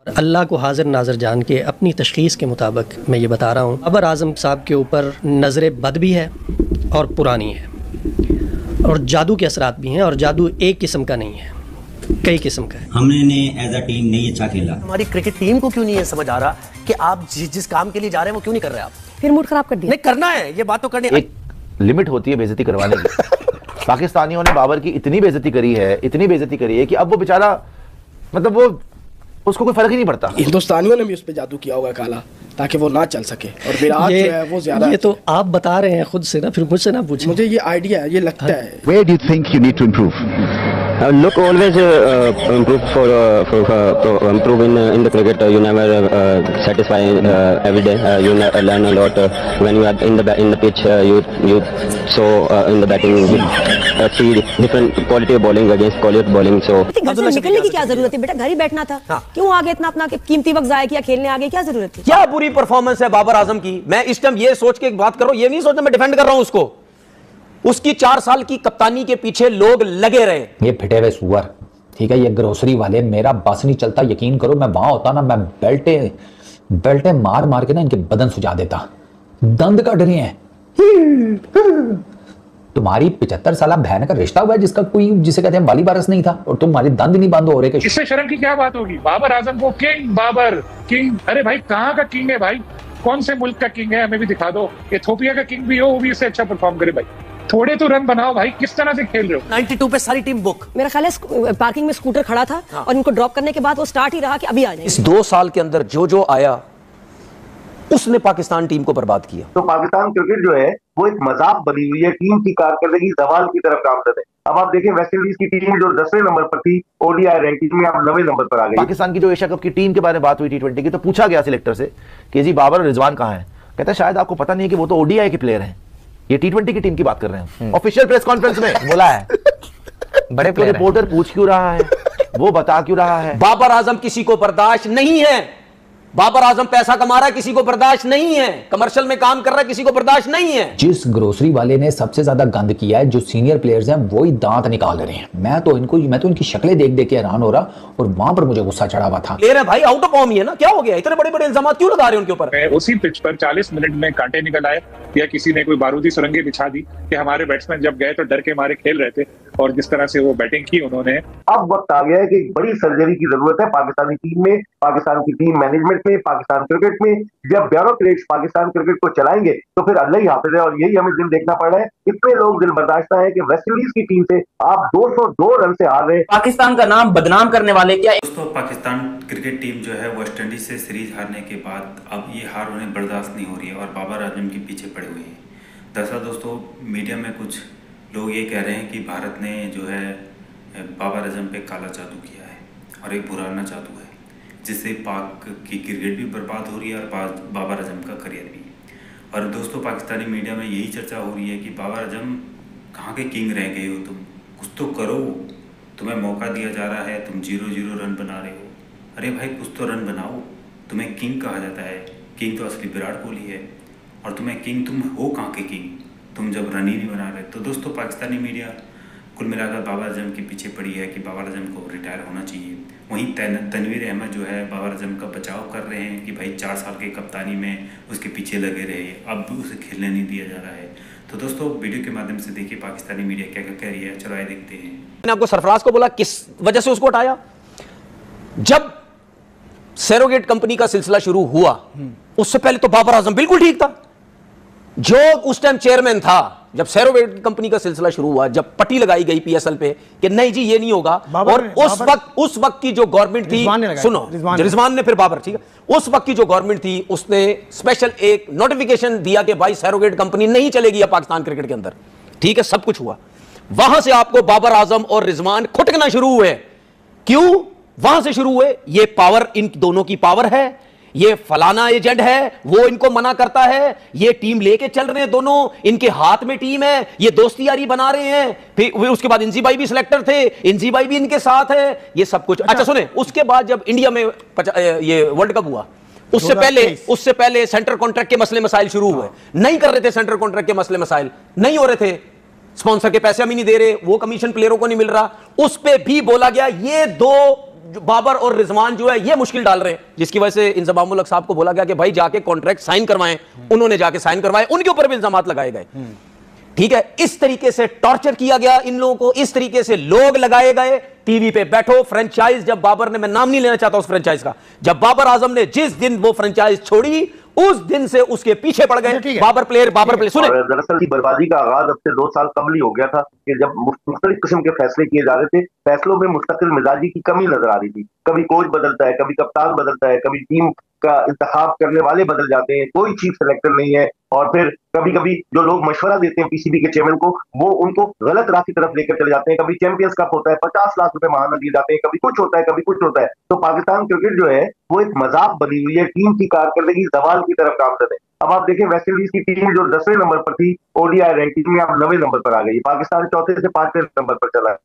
अल्लाह को हाजिर नाजर जान के अपनी तशख़ीस के मुताबिक मैं ये बता रहा हूँ, बाबर आज़म साहब के ऊपर नज़र बद भी है और पुरानी है, और जादू के असरात भी हैं, और जादू एक किस्म का नहीं है, कई किस्म का है। हमने एज अ टीम नहीं अच्छा खेला। हमारी क्रिकेट टीम को क्यों नहीं है समझ आ रहा कि आप जिस काम के लिए जा रहे हैं वो क्यों नहीं कर रहे आप? फिर मूड खराब कर दिया। नहीं करना है, ये बात तो करनी है। एक लिमिट होती है बेइज्जती करवाने की। पाकिस्तानियों ने बाबर की इतनी बेइज्जती करी है कि अब वो बेचारा, मतलब वो, उसको कोई फर्क ही नहीं पड़ता। हिंदुस्तानियों ने भी उस पर जादू किया होगा काला, ताकि वो ना चल सके, और विराट जो है वो ज्यादा। ये तो आप बता रहे हैं खुद से ना, फिर मुझसे ना पूछें। मुझे ये आइडिया है, ये लगता है। Where do you think you need to improve? Look, always improve improve in the cricket. You never satisfy every day. You learn a lot when you are in the pitch. You in the batting see different quality of bowling against quality of bowling. So घर से निकलने की क्या जरूरत है बेटा, घर ही बैठना था। क्यों आगे इतना अपना कीमती वक्त जाया किया, खेलने आगे क्या जरूरत थी? क्या बुरी परफॉर्मेंस है बाबर आजम की। मैं इस टाइम ये सोच के बात कर रहा हूं, ये नहीं सोचना मैं डिफेंड कर रहा हूं उसको। उसकी 4 साल की कप्तानी के पीछे लोग लगे रहे। ये फिटे हुए सुअर, ठीक है, ये ग्रोसरी वाले, मेरा बस नहीं चलता। यकीन करो, मैं वहां होता ना, मैं बेल्टे मार मार के ना इनके बदन सुझा देता। दंद कट रहे हैं। तुम्हारी 75 साल बहन का रिश्ता हुआ है जिसका कोई, जिसे कहते हैं वाली वारस नहीं था, और तुम्हारे दंद नहीं बंद हो रहे। इससे शर्म की क्या बात होगी? बाबर आजम को किंग, बाबर किंग। अरे भाई कहाँ का किंग है भाई? कौन से मुल्क का किंग है? हमें भी दिखा दो। इथियोपिया का किंग भी हो, वो भी इससे अच्छा परफॉर्म करे भाई। थोड़े तो रन बनाओ भाई, किस तरह से खेल रहे हो? 92 पे सारी टीम बुक। मेरा ख्याल है पार्किंग में स्कूटर खड़ा था और इनको ड्रॉप करने के बाद वो स्टार्ट ही रहा कि अभी आ जाएंगे। इस 2 साल के अंदर जो आया उसने पाकिस्तान टीम को बर्बाद किया। तो पाकिस्तान क्रिकेट जो है वो एक मजाक बनी हुई है, टीम की कारकर्दगी जवाल की तरफ गामजद है। अब आप देखें वेस्ट इंडीज की टीम जो 10वें नंबर पर थी ओडीआई रैंकिंग में, अब 9वें नंबर पर आ गई। पाकिस्तान की जो एशिया कप की टीम के बारे में बात हुई T20 की, तो पूछा गया सिलेक्टर से कि जी बाबर और रिजवान कहाँ हैं। कहता है शायद आपको पता नहीं है कि वो तो ओडीआई के प्लेयर हैं, ये T20 की टीम की बात कर रहे हैं। ऑफिशियल प्रेस कॉन्फ्रेंस में बोला है। बड़े प्लेयर रिपोर्टर पूछ क्यों रहा है, वो बता क्यों रहा है। बाबर आजम किसी को बर्दाश्त नहीं है। बाबर आजम पैसा कमा रहा है, किसी को बर्दाश्त नहीं है। कमर्शियल में काम कर रहा है, किसी को बर्दाश्त नहीं है। जिस ग्रोसरी वाले ने सबसे ज्यादा गंद किया है, जो सीनियर प्लेयर्स हैं, वो ही दांत निकाल रहे हैं। मैं तो इनकी शक्लें देख देख के हैरान हो रहा, और वहां पर मुझे गुस्सा चढ़ा हुआ था। प्लेयर है भाई, आउट ऑफ फॉर्म ही है ना, क्या हो गया? इतने बड़े बड़े इल्जाम क्यों लगा रहे हैं उनके ऊपर? उसी पिच पर 40 मिनट में कांटे निकल आए, या किसी ने कोई बारूदी सुरंगें बिछा दी कि हमारे बैट्समैन जब गए तो डर के मारे खेल रहे थे, और जिस तरह से वो बैटिंग की उन्होंने। अब वक्त आ गया है कि बड़ी सर्जरी की जरूरत है पाकिस्तानी टीम में, पाकिस्तान की टीम मैनेजमेंट में, पाकिस्तान क्रिकेट में। जब ब्यूरोक्रेट्स पाकिस्तान क्रिकेट को चलाएंगे तो फिर अल्लाह ही हाफिज है, और यही हमें दिन देखना पड़ रहा है। इतने लोग दिल बर्दाश्त है कि वेस्ट इंडीज की टीम से आप 202 रन से हार रहे हैं। पाकिस्तान का नाम बदनाम करने वाले क्या? दोस्तों, पाकिस्तान क्रिकेट टीम जो है वेस्ट इंडीज से सीरीज हारने के बाद अब ये हार उन्हें बर्दाश्त नहीं हो रही है और बाबर आजम के पीछे पड़े हुए हैं। दरअसल दोस्तों, मीडिया में कुछ लोग ये कह रहे हैं कि भारत ने जो है बाबर आजम पे काला जादू किया है और एक बुराना जादू है, जिससे पाक की क्रिकेट भी बर्बाद हो रही है और बाबर आजम का करियर भी। और दोस्तों, पाकिस्तानी मीडिया में यही चर्चा हो रही है कि बाबर आजम कहाँ के किंग रह गए हो, तुम कुछ तो करो, तुम्हें मौका दिया जा रहा है, तुम 0-0 रन बना रहे हो। अरे भाई कुछ तो रन बनाओ, तुम्हें किंग कहा जाता है। किंग तो असली विराट कोहली है, और तुम्हें किंग, तुम हो कहाँ के किंग, तुम जब रन ही नहीं बना रहे। तो दोस्तों, पाकिस्तानी मीडिया कुल मिलाकर बाबर आजम के पीछे पड़ी है कि बाबर आजम को रिटायर होना चाहिए। वहीं तनवीर अहमद जो है बाबर आजम का बचाव कर रहे हैं कि भाई 4 साल के कप्तानी में उसके पीछे लगे रहे, अब भी उसे खेलने नहीं दिया जा रहा है। तो दोस्तों, वीडियो के माध्यम से देखिए पाकिस्तानी मीडिया क्या क्या कह रही है। चलो आइए देखते हैं। मैंने आपको सरफराज को बोला किस वजह से उसको हटाया। जब सैरोगेट कंपनी का सिलसिला शुरू हुआ, उससे पहले तो बाबर आजम बिल्कुल ठीक था। जो उस टाइम चेयरमैन था, जब सैरोगेट कंपनी का सिलसिला शुरू हुआ, जब पट्टी लगाई गई पीएसएल पे कि नहीं जी ये नहीं होगा, और उस वक्त की जो गवर्नमेंट थी, सुनो, रिजवान ने फिर बाबर, ठीक है, उस वक्त की जो गवर्नमेंट थी उसने स्पेशल एक नोटिफिकेशन दिया कि भाई सैरोगेट कंपनी नहीं चलेगी अब पाकिस्तान क्रिकेट के अंदर, ठीक है, सब कुछ हुआ। वहां से आपको बाबर आजम और रिजवान खुटकना शुरू हुए। क्यों वहां से शुरू हुए? ये पावर, इन दोनों की पावर है, ये फलाना एजेंट है, वो इनको मना करता है, ये टीम लेके चल रहे हैं दोनों, इनके हाथ में टीम है, ये दोस्ती यारी बना रहे हैं। फिर उसके बाद इंजी भाई भी सिलेक्टर थे, इंजी भाई भी इनके साथ है, ये सब कुछ। अच्छा सुने, उसके बाद जब इंडिया में ये वर्ल्ड कप हुआ, उससे पहले सेंटर कॉन्ट्रैक्ट के मसले मसाइल शुरू हुए। नहीं कर रहे थे सेंटर कॉन्ट्रैक्ट के मसले मसाइल, नहीं हो रहे थे, स्पॉन्सर के पैसे हम ही नहीं दे रहे, वो कमीशन प्लेयरों को नहीं मिल रहा, उस पे भी बोला गया ये दो बाबर और रिजवान जो है ये मुश्किल डाल रहे हैं, जिसकी वजह से इंजमाम उल हक साहब को बोला गया कि भाई जाके कॉन्ट्रैक्ट साइन करवाएं। उन्होंने जाके साइन करवाए, उनके ऊपर भी इल्जाम लगाए गए। ठीक है, इस तरीके से टॉर्चर किया गया इन लोगों को, इस तरीके से लोग लगाए गए। टीवी पे बैठो, फ्रेंचाइज जब बाबर ने, मैं नाम नहीं लेना चाहता उस फ्रेंचाइज का, जब बाबर आजम ने जिस दिन वो फ्रेंचाइज छोड़ी उस दिन से उसके पीछे पड़ गए बाबर प्लेयर। सुने, दरअसल की बर्बादी का आगाज अब से 2 साल कबल ही हो गया था कि जब मुख्तलिफ किस्म के फैसले किए जा रहे थे, फैसलों में मुस्तकिल मिजाजी की कमी नजर आ रही थी। कभी कोच बदलता है, कभी कप्तान बदलता है, कभी टीम का इंतखाब करने वाले बदल जाते हैं, कोई चीफ सेलेक्टर नहीं है, और फिर कभी कभी जो लोग मशवरा देते हैं पीसीबी के चेयरमैन को, वो उनको गलत राह की तरफ लेकर चले जाते हैं। कभी चैंपियंस कप होता है, 50 लाख रुपए महाना दिए जाते हैं, कभी कुछ होता है, कभी कुछ होता है। तो पाकिस्तान क्रिकेट जो है वो एक मजाक बनी हुई है, टीम की कारकर्दगी जवाल की तरफ गामजन है। अब आप देखें, वेस्ट इंडीज की टीम जो 10वें नंबर पर थी ओडीआई रैंकिंग में, अब 9वें नंबर पर आ गई। पाकिस्तान 4थे से 5वें नंबर पर चला है।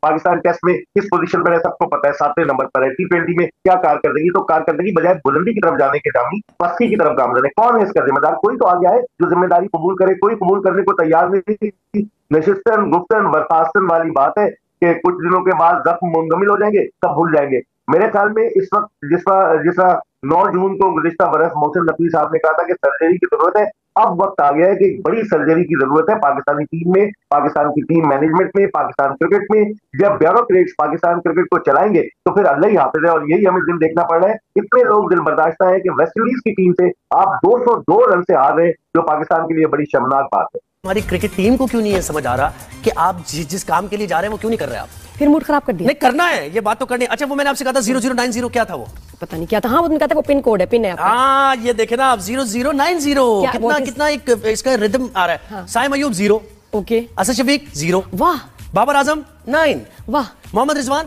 पाकिस्तान टेस्ट में किस पोजीशन पर है सबको पता है, 7वें नंबर पर है। टी20 में क्या कारकर्दगी, तो कारकर्दगी बजाय बुलंदी की तरफ जाने के जामी पस्ती की तरफ गामजन है। कौन है इसका जिम्मेदार? कोई तो आ गया है जो जिम्मेदारी कबूल करे, कोई कबूल करने को तैयार नहीं। नशिस्तन गुफ्तन बर्खास्तन वाली बात है कि कुछ दिनों के बाद जख्म मुंजमिल हो जाएंगे, सब भूल जाएंगे। मेरे ख्याल में इस वक्त जिस 9 जून को गुज़िश्ता बरस मोहसिन नकवी साहब ने कहा था कि सर्जरी की जरूरत है, अब वक्त आ गया है कि एक बड़ी सर्जरी की जरूरत है पाकिस्तानी टीम में, पाकिस्तान की टीम मैनेजमेंट में, पाकिस्तान क्रिकेट में। जब ब्यूरोक्रेट्स पाकिस्तान क्रिकेट को चलाएंगे तो फिर अल्लाह ही हाफिज है, और यही हमें दिन देखना पड़ रहा है। इतने लोग दिल बर्दाश्त है कि वेस्ट इंडीज की टीम से आप 202 रन से हार रहे हैं, जो पाकिस्तान के लिए बड़ी शर्मनाक बात है। हमारी क्रिकेट टीम को क्यों नहीं है समझ आ रहा कि आप जिस काम के लिए जा रहे हैं वो क्यों नहीं कर रहे आप? फिर मूड खराब कर दिया। नहीं करना है, ये बात तो करनी है। अच्छा, वो मैंने आपसे कहा था 0090 क्या था वो? पता नहीं क्या था। हाँ, वो कहता है वो पिन कोड है, पिन है आपका। हाँ, ये देखे ना आप 0090 कितना एक इसका रिदम आ रहा है। हाँ। साइम अयूब 0, ओके, असद शफीक 0, वाह, बाबर आजम 9, वाह, मोहम्मद रिजवान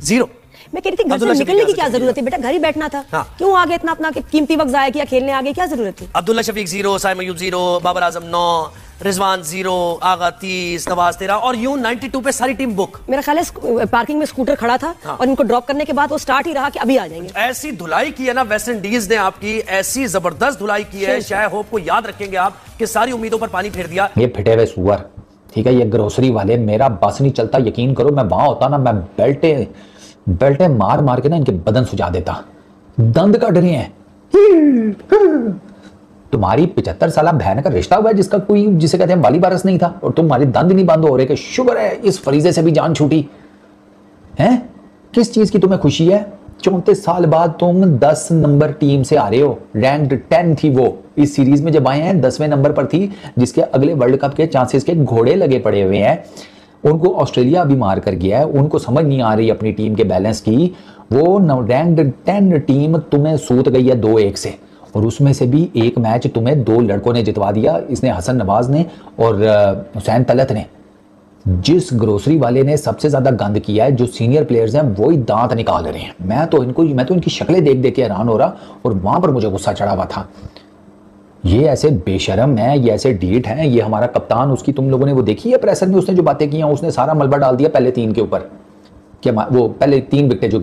0। मैं कह रही थी घर से निकलने की क्या जरूरत है बेटा, घर ही बैठना था। हाँ। क्यों आगे इतना अपना कीमती वक्त जाया किया, खेलने आगे क्या जरूरत थी? अब्दुल्ला शफीक 0, साइम अयूब 0, बाबर आजम 9, रिजवान 0, आगा 30, नवाज 13, और यूं 92 पे सारी टीम बुक। मेरा ख्याल है पार्किंग में स्कूटर खड़ा था। हाँ। और इनको ड्रॉप करने के बाद वो स्टार्ट ही रहा कि अभी आ जाएंगे। ऐसी धुलाई की है ना वेस्ट इंडीज ने आपकी, ऐसी जबरदस्त धुलाई की है, शायद होप को याद रखेंगे आप कि सारी उम्मीदों पर पानी फेर दिया। ये फिटे हुए सुअर, ठीक है, ये ग्रोसरी वाले, मेरा बस नहीं चलता, यकीन करो मैं वहां होता ना, मैं बेल्टे मार मार के ना इनके बदन सुझा देता। दंद कट रहे हैं। तुम्हारी 75 साल बहन का रिश्ता हुआ है जिसका कोई, जिसे कहते हैं वाली बारस नहीं था, और तुम्हारे दंद नहीं बंद हो रहे कि शुक्र है इस फरीजे से भी जान छूटी है। किस चीज की तुम्हें खुशी है? 34 साल बाद तुम 10 नंबर टीम से आ रहे हो, रैंक्ड 10 थी वो इस सीरीज में, जब आए हैं 10वें नंबर पर थी, जिसके अगले वर्ल्ड कप के चांसेस के घोड़े लगे पड़े हुए हैं। उनको ऑस्ट्रेलिया भी मार कर गया है, उनको समझ नहीं आ रही अपनी टीम के बैलेंस की। वो रैंक्ड 10 टीम तुम्हें सूत गई है 2-1 से, और उसमें से भी एक मैच तुम्हें 2 लड़कों ने जितवा दिया, इसने हसन नवाज ने और हुसैन तलत ने। जिस ग्रोसरी वाले ने सबसे ज्यादा गंद किया है, जो सीनियर प्लेयर्स हैं वो ही दांत निकाल रहे हैं। मैं तो इनकी शक्लें देख देख के हैरान हो रहा, और वहां पर मुझे गुस्सा चढ़ा हुआ था। ये ऐसे बेशरम है, ये ऐसे ढीठ है। ये हमारा कप्तान, उसकी तुम लोगों ने वो देखी है प्रेसर में उसने जो बातें की हैं, उसने सारा मलबा डाल दिया पहले 3 के ऊपर, कि वो पहले 3 विकेटें जो